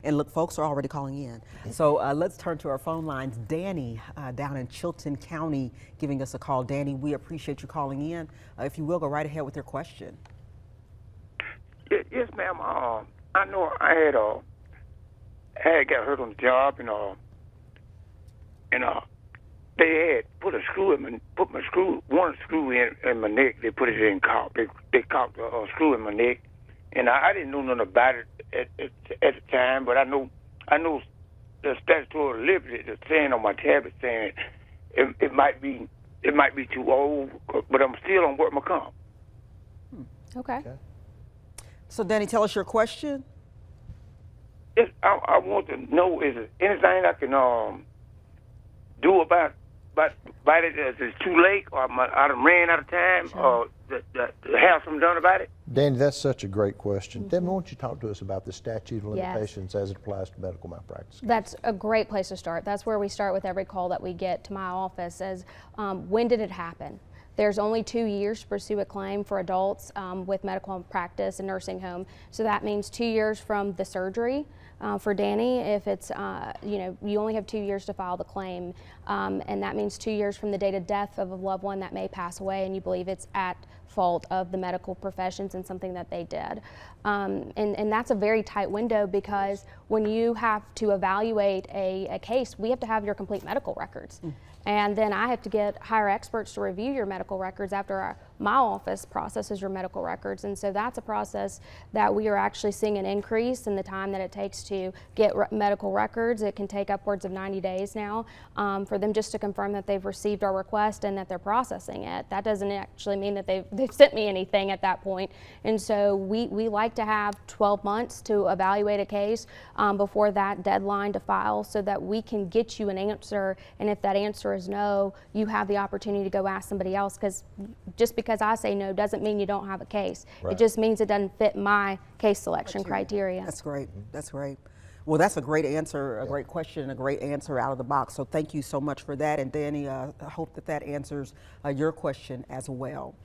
And look, folks are already calling in. So let's turn to our phone lines. Danny down in Chilton County giving us a call. Danny, we appreciate you calling in. If you will, go right ahead with your question. Yes, ma'am. I know I had got hurt on the job, and they had put one screw in my neck. They put it in caulk. They caulked a screw in my neck, and I didn't know nothing about it at the time. But I know the statutory liberty that's saying on my tablet saying it might be too old, but I'm still on work my comp. Okay. So Danny, tell us your question. Yes, I want to know, is there anything I can do about it? Is it too late, or I done ran out of time, or to have something done about it? Danny, that's such a great question. Devin, why don't you talk to us about the statute of limitations as it applies to medical malpractice? That's a great place to start. That's where we start with every call that we get to my office as when did it happen? There's only 2 years to pursue a claim for adults with medical malpractice and nursing home. So that means 2 years from the surgery. For Danny, if it's, you only have 2 years to file the claim, and that means 2 years from the date of death of a loved one that may pass away and you believe it's at fault of the medical professions and something that they did. And that's a very tight window, because when you have to evaluate a case, we have to have your complete medical records. And then I have to hire experts to review your medical records after my office processes your medical records. And so that's a process that we are actually seeing an increase in the time that it takes to get medical records. It can take upwards of 90 days now for them just to confirm that they've received our request and that they're processing it. That doesn't actually mean that they've sent me anything at that point. And so we like to have 12 months to evaluate a case before that deadline to file, so that we can get you an answer. And if that answer is no, you have the opportunity to go ask somebody else, because just because I say no doesn't mean you don't have a case. Right. It just means it doesn't fit my case selection criteria. That's great. That's great. Well, that's a great answer, a great question, a great answer out of the box. So thank you so much for that. And Danny, I hope that answers your question as well.